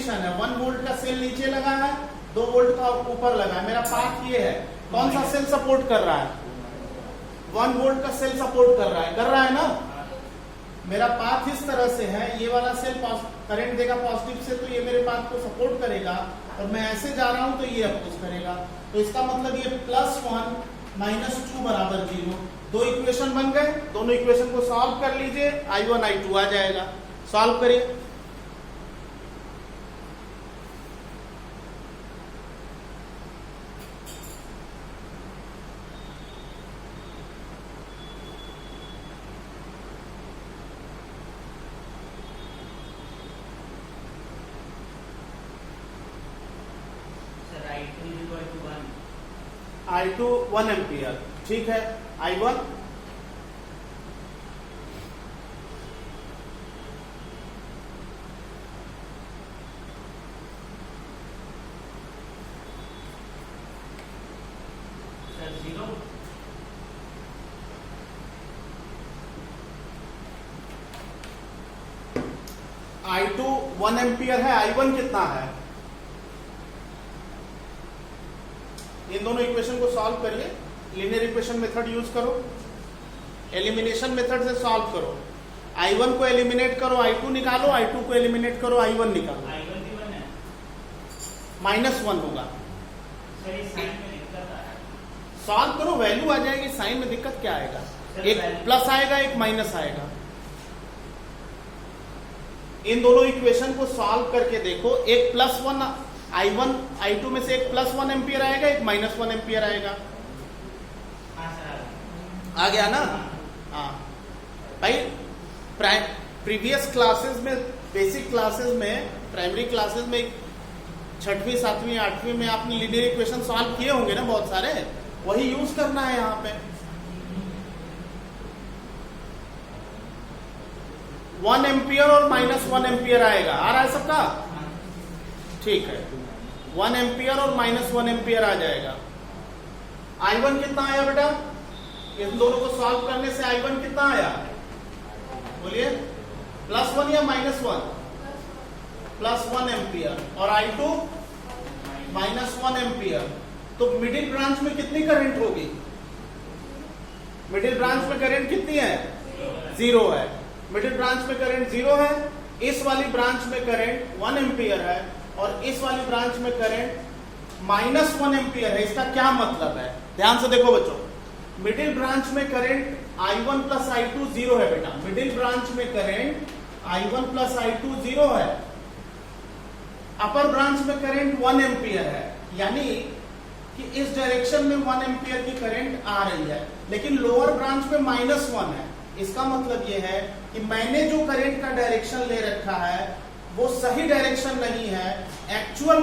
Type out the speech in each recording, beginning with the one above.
Condition है, 1 volt का cell नीचे लगा है, 2 वोल्ट का ऊपर लगा है, मेरा पाथ ये है, कौन सा सेल सपोर्ट कर रहा है? 1 वोल्ट का सेल सपोर्ट कर रहा है ना? मेरा पाथ इस तरह से है, ये वाला सेल करंट देगा पॉजिटिव से, तो ये मेरे पाथ को सपोर्ट करेगा, और मैं ऐसे जा रहा हूं तो ये अपोज करेगा। तो इसका मतलब ये +1 -2 बराबर 0। 2 इक्वेशन बन गए, दोनों इक्वेशन को सॉल्व कर लीजिए, I1 I2 आ जाएगा। सॉल्व करिए। I2 1 एम्पियर, ठीक है। I1 0। I2 1 एम्पियर है, I1 कितना है? इन दोनों इक्वेशन को सॉल्व करिए, लीनियर इक्वेशन मेथड यूज करो, एलिमिनेशन मेथड से सॉल्व करो। I1 को एलिमिनेट करो, I2 निकालो, I2 को एलिमिनेट करो, I1 निकालो। I1 भी 1 है, -1 होगा। सर इस साइन में दिक्कत आ रहा है। सॉल्व करो, वैल्यू आ जाएगी, साइन में दिक्कत क्या आएगा? एक प्लस आएगा, एक माइनस आएगा। इन दोनों इक्वेशन को सॉल्व करके देखो, एक +1 I1 I2 में से एक +1 एम्पियर आएगा, एक -1 एम्पियर आएगा। हाँ सर, आ गया ना? हाँ भाई, प्रीवियस क्लासेस में, बेसिक क्लासेस में, प्राइमरी क्लासेस में 6वीं 7वीं 8वीं में आपने लीनियर इक्वेशन सॉल्व किए होंगे ना बहुत सारे, वही यूज करना है यहाँ पे। 1 एम्पियर और -1 एम्पियर आएगा, आ रहा है सबका? ठीक है, 1 एम्पियर और -1 एम्पियर आ जाएगा। I1 कितना आया बेटा? इन दोनों को सॉल्व करने से I1 कितना आया? बोलिए, +1 या -1? +1 एम्पियर। और I2 -1 एम्पियर। तो मिडिल ब्रांच में कितनी करंट होगी? मिडिल ब्रांच में करंट कितनी है? 0 है। मिडिल ब्रांच में करंट 0 है, इस वाली ब्रांच में करंट 1 एम्पियर है, और इस वाली ब्रांच में करंट -1 एम्पियर है। इसका क्या मतलब है? ध्यान से देखो बच्चों, मिडिल ब्रांच में करंट I1 + I2 0 है बेटा। मिडिल ब्रांच में करंट I1 + I2 0 है। अपर ब्रांच में करंट 1 एम्पियर है, यानी कि इस डायरेक्शन में 1 एम्पियर की करंट आ रही है, लेकिन लोअर ब्रांच में -1 है। इसका मतलब यह है कि मैंने जो करंट का डायरेक्शन ले रखा है वो सही डायरेक्शन नहीं है। एक्चुअल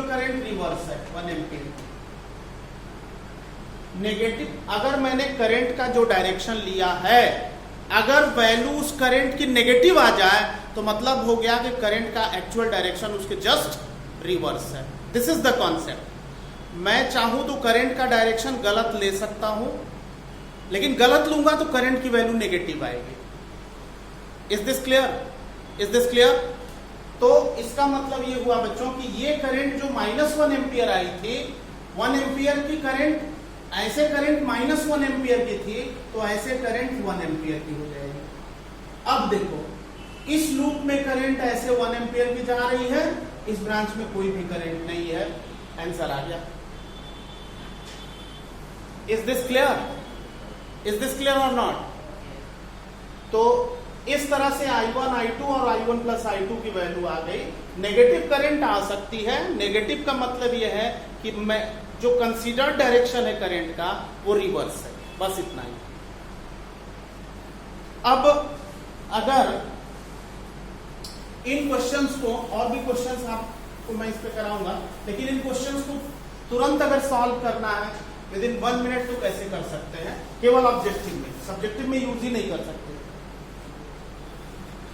करंट रिवर्स है, 1 एम्पियर। नेगेटिव, अगर मैंने करंट का जो डायरेक्शन लिया है, अगर वैल्यू उस करंट की नेगेटिव आ जाए तो मतलब हो गया कि करंट का एक्चुअल डायरेक्शन उसके जस्ट रिवर्स है। This is the concept. मैं चाहूं तो करंट का डायरेक्शन गलत ले सकता हूं, लेकिन गलत लूंगा तो करंट की वैल्यू नेगेटिव आएगी। Is this clear? Is this clear? तो इसका मतलब ये हुआ बच्चों कि ये करंट जो -1 एम्पियर आई थी, 1 एम्पियर की करंट, ऐसे करंट -1 एम्पियर की थी, तो ऐसे करंट 1 एम्पियर की हो जाएगी। अब देखो, इस लूप में करंट ऐसे 1 एम्पियर की जा रही है, इस ब्रांच में कोई भी करंट नहीं है। आंसर आ गया। Is this clear? Is this clear और नॉट? तो इस तरह से I1 I2 और I1 + I2 की वैल्यू आ गई। नेगेटिव करंट आ सकती है। नेगेटिव का मतलब यह है कि मैं जो कंसीडर्ड डायरेक्शन है करंट का वो रिवर्स है। बस इतना ही। अब अगर इन क्वेश्चंस को, और भी क्वेश्चंस आपको मैं इस पे कराऊंगा, लेकिन इन क्वेश्चंस को तुरंत अगर सॉल्व करना है विद इन 1 मिनट तो कैसे कर सकते हैं? केवल ऑब्जेक्टिव में, सब्जेक्टिव में यूज ही नहीं कर सकते।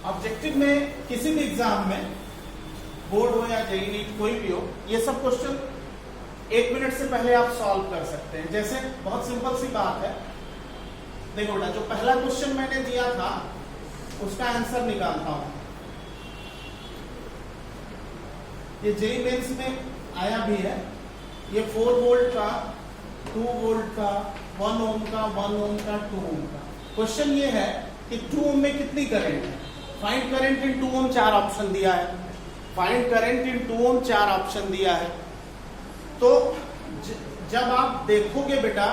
ऑब्जेक्टिव में किसी भी एग्जाम में, बोर्ड हो या जेईई नीट कोई भी हो, ये सब क्वेश्चन 1 मिनट से पहले आप सॉल्व कर सकते हैं। जैसे बहुत सिंपल सी बात है, देखो बेटा, जो पहला क्वेश्चन मैंने दिया था उसका आंसर निकालता हूं। ये जेईई मेंस में आया भी है। ये 4 वोल्ट का, 2 वोल्ट का, 1 ओम का, 1 ओम का, 2 ओम का। क्वेश्चन ये है कि 2 ओम में कितनी करंट है। Find current in 2 ohm 4 option दिया है। Find current in 2 ohm 4 option दिया है। तो जब आप देखोगे बेटा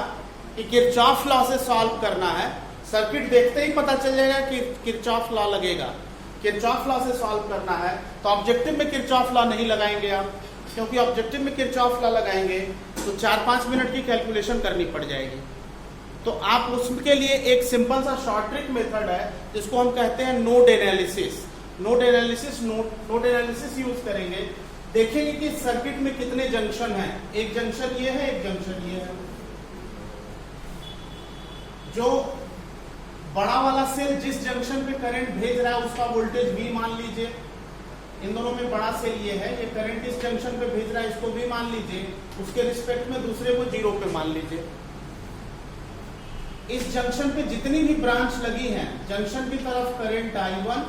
कि किरचॉफ लॉ से सॉल्व करना है, सर्किट देखते ही पता चल जाएगा कि किरचॉफ लॉ लगेगा। किरचॉफ लॉ से सॉल्व करना है तो ऑब्जेक्टिव में किरचॉफ लॉ नहीं लगाएंगे आप, क्योंकि ऑब्जेक्टिव में किरचॉफ लॉ लगाएंगे तो 4-5 मिनट की कैलकुलेशन करनी पड़ जाएगी। तो आप उसके लिए एक सिंपल सा शॉर्ट ट्रिक मेथड है जिसको हम कहते हैं node analysis. Node analysis use करेंगे, देखेंगे कि सर्किट में कितने जंक्शन हैं। एक जंक्शन ये है, एक जंक्शन ये है। जो बड़ा वाला सेल जिस जंक्शन पे करंट भेज रहा है उसका वोल्टेज V मान लीजिए। इन दोनों में बड़ा सेल ये है, ये करंट इस जंक्शन पे भेज रहा है, इसको V मान लीजिए। उसके रिस्पेक्ट में दूसरे को 0 पे मान लीजिए। इस जंक्शन पे जितनी भी ब्रांच लगी हैं, जंक्शन की तरफ करंट I1,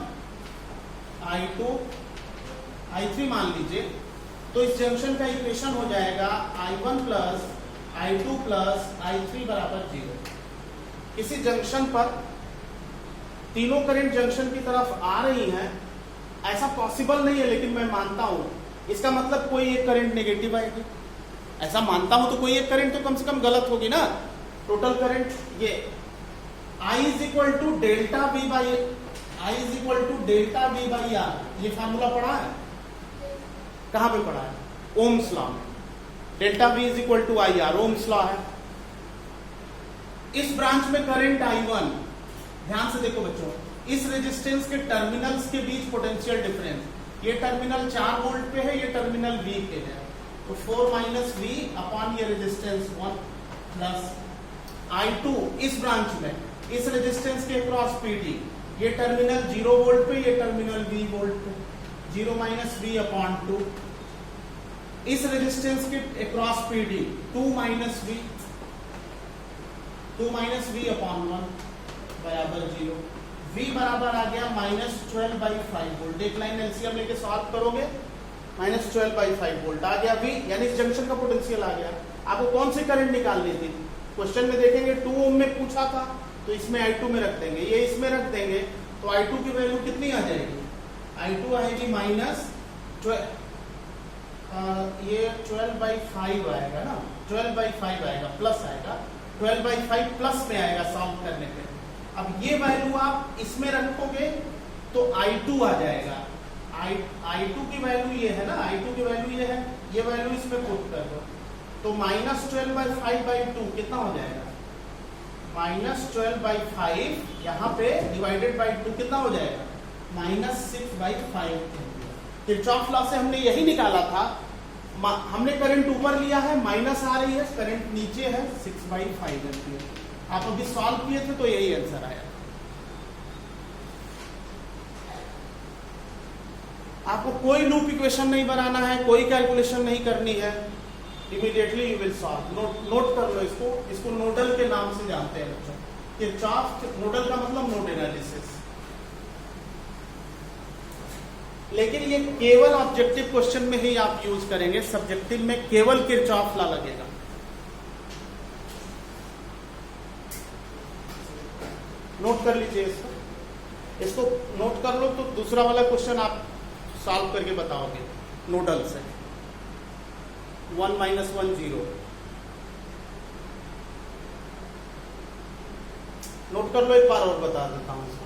I2, I3 मान लीजिए। तो इस जंक्शन का इक्वेशन हो जाएगा I1 plus I2 plus I3 बराबर 0। किसी जंक्शन पर तीनों करंट जंक्शन की तरफ आ रही हैं, ऐसा पॉसिबल नहीं है लेकिन मैं मानता हूं। इसका मतलब कोई एक करंट नेगेटिव आएगी, ऐसा मानता हूं। तो कोई एक करंट तो कम से कम गलत होगी ना। टोटल करंट ये I is equal to delta V by R. ये फार्मूला पढ़ा है, कहां पे पढ़ा है? ओम्स लॉ में। Delta V is equal to I R, Ohm's law है। इस ब्रांच में करंट I1, ध्यान से देखो बच्चों, इस रेजिस्टेंस के टर्मिनल्स के बीच पोटेंशियल डिफरेंस, ये टर्मिनल 4 वोल्ट पे है, ये टर्मिनल V पे है। तो 4 माइनस V अपॉन ये रेजिस्टेंस 1 प्लस I2 इस ब्रांच में इस रेजिस्टेंस के क्रॉस PD, ये टर्मिनल 0 वोल्ट पे, ये टर्मिनल V वोल्ट पे, 0 माइनस V अपॉन 2। इस रेजिस्टेंस के cross PD 2 minus V upon 1 बराबर 0। V बराबर आ गया -12/5 वोल्ट। एक लाइन एलसीएम लेके सॉल्व करोगे, -12/5 वोल्ट आ गया V, यानी इस जंक्शन का पोटेंशियल आ गया। आपको कौन सी करंट निकालनी थी? क्वेश्चन में देखेंगे 2 ओम में पूछा था, तो इसमें I2 में रख देंगे, ये इसमें रख देंगे, तो I2 की वैल्यू कितनी आ जाएगी? I2 आएगी ये 12/5 आएगा ना, 12/5 आएगा, प्लस आएगा, 12/5 प्लस में आएगा सॉल्व करने पे। अब ये वैल्यू आप इसमें रखोगे तो I2 आ जाएगा। I2 की वैल्यू ये है ना, I2 की वैल्यू ये है, ये वैल्यू इसमें पुट कर दो, तो -12/5/2 कितना हो जाएगा? -12/5 यहाँ पे डिवाइडेड बाई 2 कितना हो जाएगा? -6/5। किरचॉफ लॉ से हमने यही निकाला था। हमने करंट ऊपर लिया है, माइनस आ रही है, करंट नीचे है, 6/5 एम्पीयर। आप अभी सॉल्व किए थे तो यही आंसर आया। आपको कोई लूप इक्वेशन नहीं बनाना है, कोई कैलकुलेशन नहीं करनी है, immediately you will solve. Note कर लो इसको नोडल के नाम से जानते हैं बच्चों। किरचॉफ, नोडल का मतलब नोड एनालिसिस। लेकिन ये केवल ऑब्जेक्टिव क्वेश्चन में ही आप यूज करेंगे, सब्जेक्टिव में केवल किरचॉफ लॉ लगेगा। नोट कर लीजिए इसको नोट कर लो, तो दूसरा वाला क्वेश्चन आप सॉल्व करके बताओगे नोडल से। 1 - 1 0। नोट कर लो, एक बार और बता देता हूं इसको।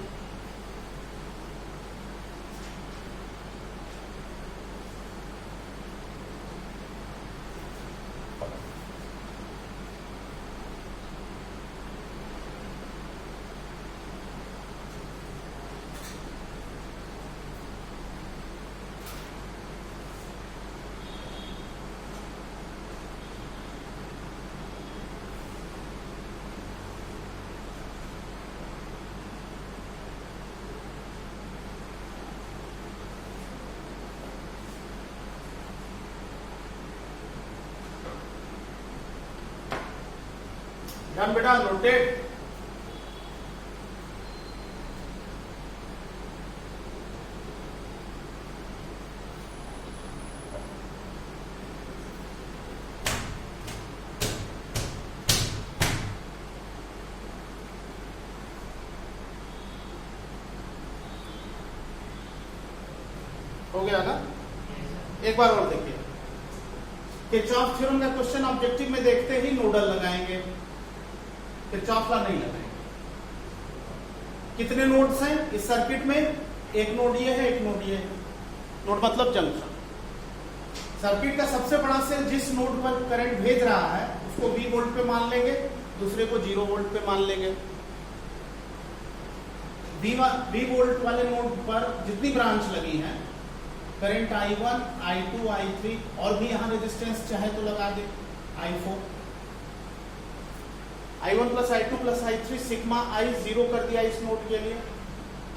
ध्यान बेटा, नोटेड। हो गया ना? एक बार और देखिए, किरचॉफ थ्योरम का क्वेश्चन ऑब्जेक्टिव में देखते ही नोडल लगाएंगे, किरचॉफ का नहीं लगाएंगे। कितने नोड्स हैं इस सर्किट में? एक नोड ये है, एक नोड ये है। नोड मतलब जंक्शन। सर्किट का सबसे बड़ा सेल जिस नोड पर करंट भेज रहा है उसको V वोल्ट पे मान लेंगे, दूसरे को 0 वोल्ट पे मान लेंगे। V वोल्ट वाले नोड पर जितनी ब्रांच लगी हैं, करंट I1, I2, I3 और भी यहां रेजिस्टेंस चाहे तो लगा दे, I4, I1 plus I2 plus I3 sigma I 0 कर दिया इस नोड के लिए।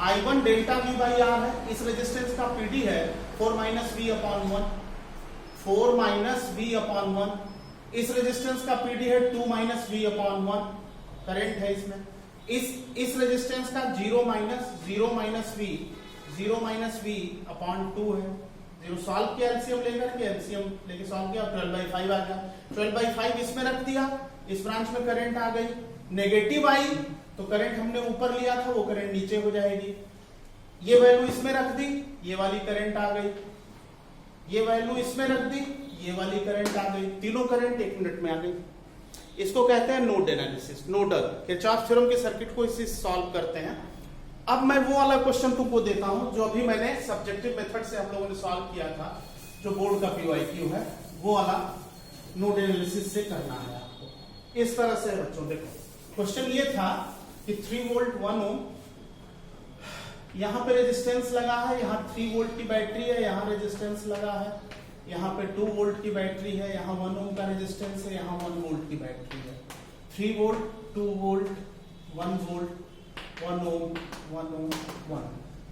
I1 delta V by R है, इस रेजिस्टेंस का PD है 4 minus V upon 1, 4 minus V upon 1। इस रेजिस्टेंस का PD है 2 माइनस V अपॉन 1, करंट है इसमें। इस रेजिस्टेंस का 0 माइनस V अपॉन 2 है। 0 सॉल्व किया, एलसीएम लेकर के एलसीएम लेके सॉल्व किया, 12/5 आ गया। 12/5 इसमें रख दिया, इस ब्रांच में करंट आ गई। नेगेटिव आई तो करंट हमने ऊपर लिया था, वो करंट नीचे हो जाएगी। ये वैल्यू इसमें रख दी, ये वाली करंट आ गई। ये वैल्यू इसमें रख दी, ये वाली करंट आ गई। तीनों करंट 1 मिनट में आ गई। इसको कहते हैं node analysis, nodal. Kirchhoff theorem के सर्किट को इसी सॉल्व करते हैं। अब मैं वो वाला क्वेश्चन तुमको देता हूं जो अभी मैंने सब्जेक्टिव मेथड से आप लोगों ने सॉल्व किया था, जो बोर्ड का PYQ है, वो वाला नोड एनालिसिस से करना है आपको। इस तरह से बच्चों देखो, क्वेश्चन ये था कि 3 वोल्ट 1 ओम, यहां पे रेजिस्टेंस लगा है, यहां 3 वोल्ट की बैटरी है, यहां रेजिस्टेंस लगा है, यहां पे 2 वोल्ट की बैटरी है, यहां 1 ओम का रेजिस्टेंस है, यहां 1 वोल्ट की बैटरी है। 3 वोल्ट, 2 वोल्ट, 1 वोल्ट, 1 ओम, 1 ओम, 1।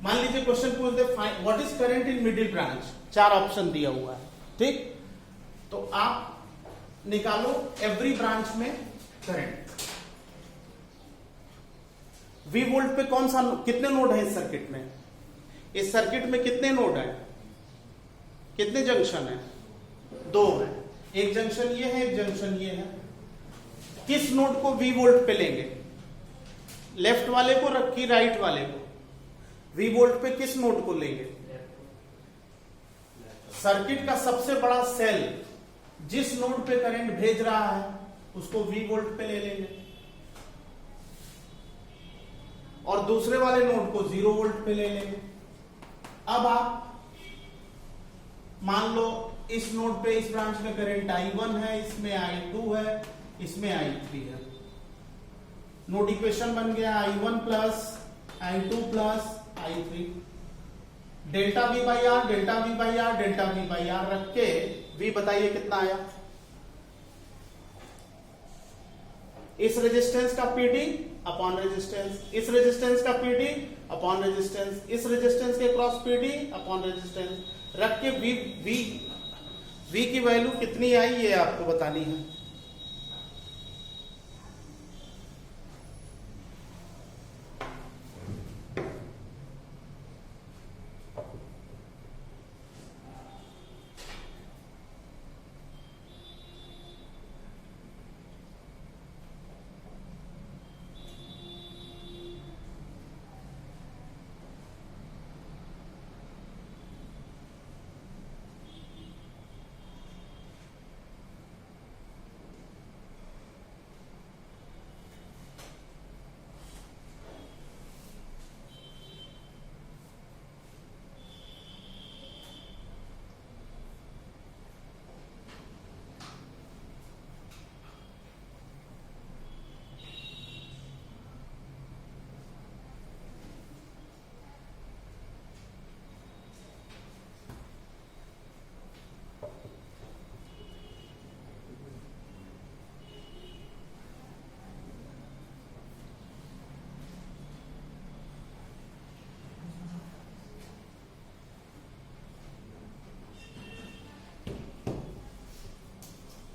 मान लीजिए क्वेश्चन पूछते what is current in middle branch, 4 option दिया हुआ है, ठीक? तो आप निकालो एवरी ब्रांच में करंट। V वोल्ट पे कौन सा, कितने नोड है इस सर्किट में? इस सर्किट में कितने नोड है, कितने जंक्शन है? 2 है। एक जंक्शन ये है, एक जंक्शन ये है। किस नोड को V वोल्ट पे लेंगे? लेफ्ट वाले को रखी, राइट वाले को? V वोल्ट पे किस नोड को लेंगे? सर्किट का सबसे बड़ा सेल जिस नोड पे करंट भेज रहा है उसको V वोल्ट पे ले लेंगे, और दूसरे वाले नोड को 0 वोल्ट पे ले लेंगे। अब आप मान लो इस नोड पे, इस ब्रांच में करंट I1 है, इसमें I2 है, इसमें I3 है। नोड इक्वेशन बन गया I1 plus I2 plus I3। Delta V by R, delta V by R, delta V by R रख के V बताइए कितना आया? इस रेजिस्टेंस का PD अपॉन रेजिस्टेंस, इस रेजिस्टेंस का PD अपॉन रेजिस्टेंस, इस रेजिस्टेंस के क्रॉस PD अपॉन रेजिस्टेंस रख के V की वैल्यू कितनी आई ये आपको बतानी है।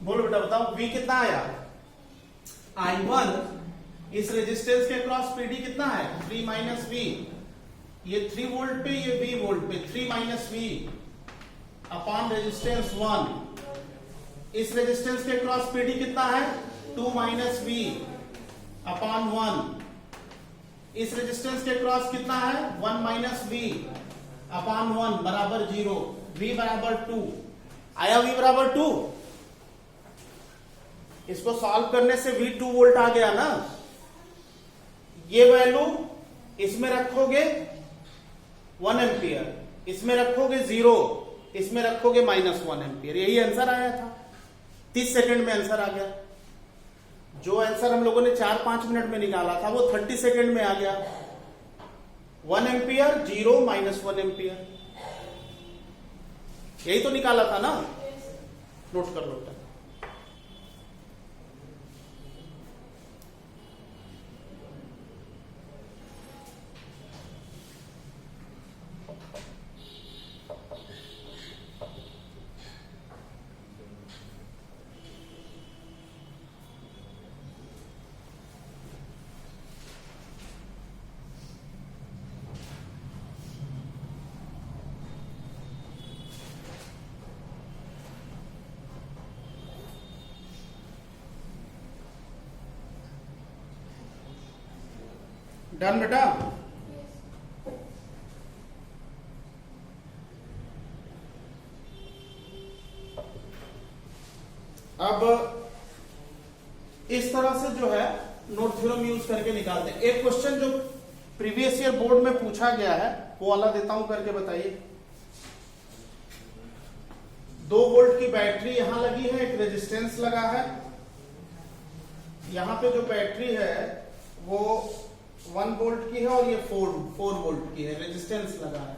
बोलो बेटा, बताओ V कितना आया? I1 इस रेजिस्टेंस के क्रॉस PD कितना है? 3 माइनस V। ये 3 वोल्ट पे, ये V वोल्ट पे, 3 माइनस V अपॉन रेजिस्टेंस 1। इस रेजिस्टेंस के क्रॉस PD कितना है? 2 माइनस V अपॉन 1। इस रेजिस्टेंस के क्रॉस कितना है? 1 माइनस V अपान 1 बराबर 0, V बराबर 2 आया। V बराबर 2, इसको सॉल्व करने से V 2 वोल्ट आ गया ना। ये वैल्यू इसमें रखोगे 1 एम्पियर, इसमें रखोगे 0, इसमें रखोगे -1 एम्पियर। यही आंसर आया था। 30 सेकंड में आंसर आ गया। जो आंसर हम लोगों ने 4-5 मिनट में निकाला था वो 30 सेकंड में आ गया। 1 एम्पियर 0 -1 एम्पियर, यही तो निकाला था ना। नोट कर लो। डन बेटा। अब इस तरह से जो है नोट थ्योरम यूज करके निकालते हैं। एक क्वेश्चन जो प्रीवियस ईयर बोर्ड में पूछा गया है वो वाला देता हूं, करके बताइए। 2 वोल्ट की बैटरी यहां लगी है, एक रेजिस्टेंस लगा है। यहां पे जो बैटरी है वो 1 वोल्ट की है और ये 4 वोल्ट की है, रेजिस्टेंस लगा है।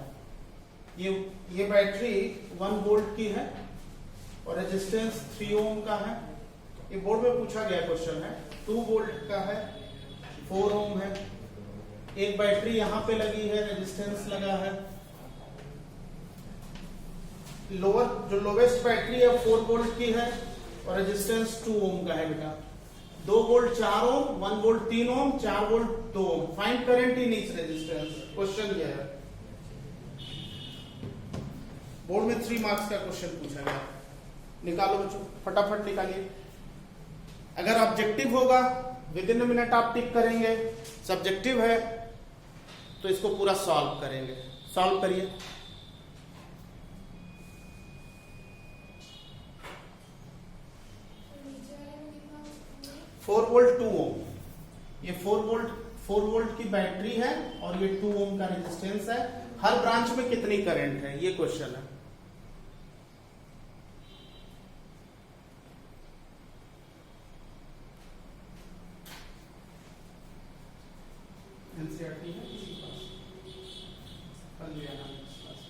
ये बैटरी 1 वोल्ट की है और रेजिस्टेंस 3 ओम का है। ये बोर्ड में पूछा गया क्वेश्चन है। 2 वोल्ट का है, 4 ओम है। एक बैटरी यहां पे लगी है, रेजिस्टेंस लगा है। जो लोवेस्ट बैटरी है 4 वोल्ट की है और रेजिस्टेंस 2 ओम का है बेटा। 2 volt 4 ohm, 1 volt 3 ohm, 4 volt 2 ohm. Find current in each resistance. Question ये है, बोर्ड में 3 मार्क्स का क्वेश्चन पूछा गया। निकालो बच्चों, फटाफट निकालिए। अगर ऑब्जेक्टिव होगा विद इन मिनट आप टिक करेंगे, सब्जेक्टिव है तो इसको पूरा सॉल्व करेंगे। सॉल्व करिए। फोर वोल्ट 2 ओम, ये 4 वोल्ट की बैटरी है और ये 2 ओम का रेजिस्टेंस है। हर ब्रांच में कितनी करंट है ये क्वेश्चन है। एनसीईआरटी है किसी के पास? कल ले आना क्लास।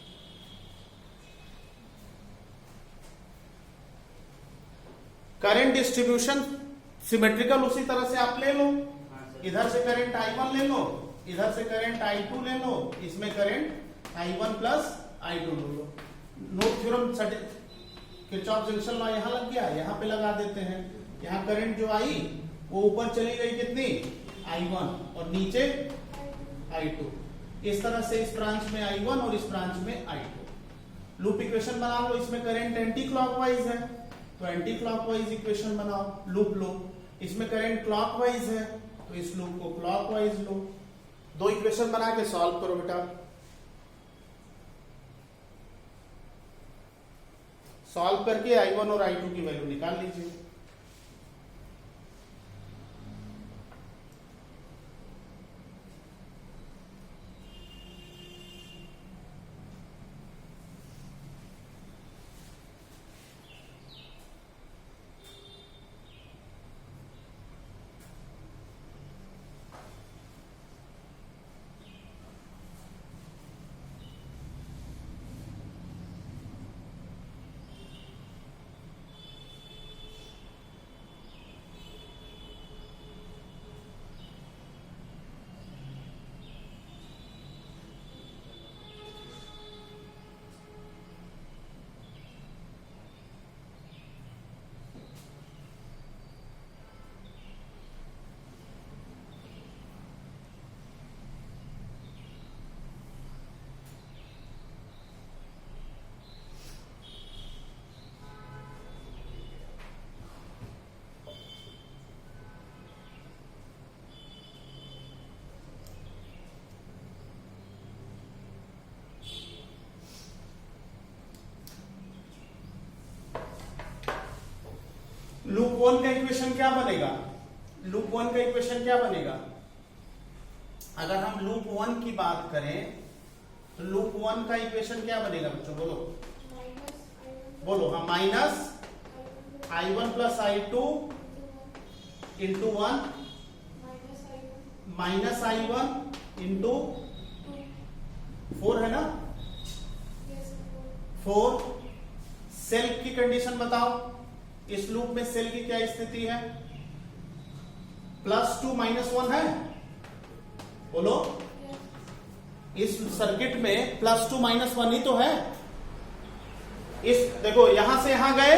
करंट डिस्ट्रीब्यूशन सिमेट्रिकल उसी तरह से आप ले लो। इधर से करंट I1 ले लो, इधर से करंट I2 ले लो, इसमें करंट I1 प्लस I2 ले लो। Note theorem Kirchhoff junction law यहां लग गया, यहां पे लगा देते हैं। यहां करंट जो आई वो ऊपर चली गई कितनी, I1, और नीचे I2। इस तरह से इस ब्रांच में I1 और इस ब्रांच में I2। लूप इक्वेशन बना लो। इसमें करंट एंटी क्लॉकवाइज है तो एंटी क्लॉकवाइज इक्वेशन बनाओ, लूप लो। इसमें करंट क्लॉकवाइज है तो इस लूप को क्लॉकवाइज लो। 2 इक्वेशन बना के सॉल्व करो बेटा। सॉल्व करके I1 और I2 की वैल्यू निकाल लीजिए। लूप वन का इक्वेशन क्या बनेगा? लूप वन का इक्वेशन क्या बनेगा? अगर हम लूप वन की बात करें तो लूप वन का इक्वेशन क्या बनेगा बच्चों? बोलो बोलो। हाँ, minus I1 plus I2 into 1 minus I1 into 4 है ना? 4। सेल की कंडीशन बताओ, इस लूप में सेल की क्या स्थिति है? +2 -1 है, बोलो। इस सर्किट में +2 -1 ही तो है। इस देखो यहां से यहां गए,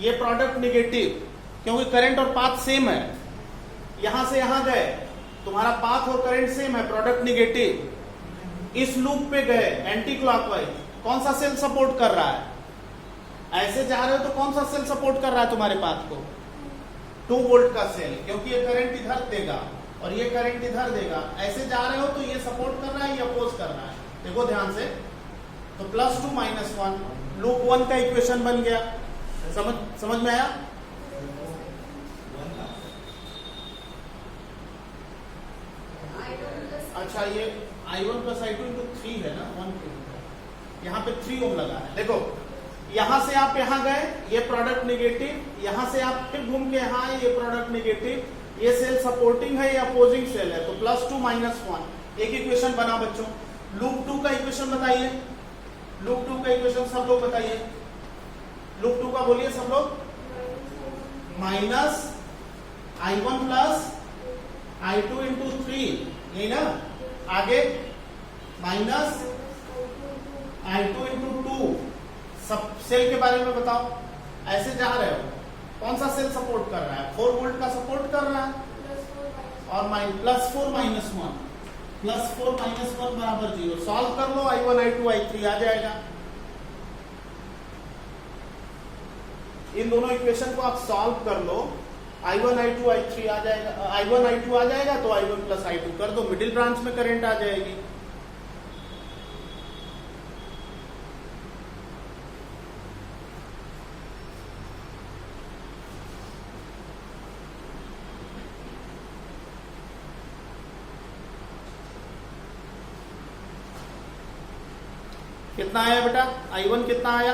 ये प्रोडक्ट निगेटिव, क्योंकि करंट और पाथ सेम है। यहां से यहां गए, तुम्हारा पाथ और करंट सेम है, प्रोडक्ट निगेटिव। इस लूप पे गए एंटी क्लॉकवाइज, कौन सा सेल सपोर्ट कर रहा है? ऐसे जा रहे हो तो कौन सा सेल सपोर्ट कर रहा है तुम्हारे पाथ को? 2 वोल्ट का सेल, क्योंकि ये करंट इधर देगा और ये करंट इधर देगा। ऐसे जा रहे हो तो ये सपोर्ट कर रहा है, ये अपोज कर रहा है। देखो ध्यान से, तो +2 -1 लूप वन का इक्वेशन बन गया। समझ में आया? अच्छा, ये I1 प्लस I2 इंटू 3 है ना, 1 यहाँ पे 3 ओम लगा है। देखो यहां से आप यहां गए, ये प्रोडक्ट निगेटिव, यहां से आप फिर घूम के यहां आए, ये प्रोडक्ट निगेटिव। ये सेल सपोर्टिंग है, ये अपोजिंग सेल है, तो +2 -1 एक इक्वेशन बना बच्चों। लूप 2 का इक्वेशन बताइए। लूप 2 का इक्वेशन सब लोग बताइए। लूप 2 का बोलिए सब लोग। Minus I1 plus I2 into 3, यही ना? आगे माइनस I2 इंटू 2। सब सेल के बारे में बताओ। ऐसे जा रहे हो, कौन सा सेल सपोर्ट कर रहा है? 4 वोल्ट का सपोर्ट कर रहा है, और +4 -1 +4 -1 बराबर 0। सॉल्व कर लो, I1 I2 I3 आ जाएगा। इन दोनों इक्वेशन को आप सॉल्व कर लो, I1 I2 I3 आ जाएगा। I1 I2 आ जाएगा तो I1 प्लस I2 कर दो, मिडिल ब्रांच में करंट आ जाएगी। कितना आया बेटा? I1 कितना आया?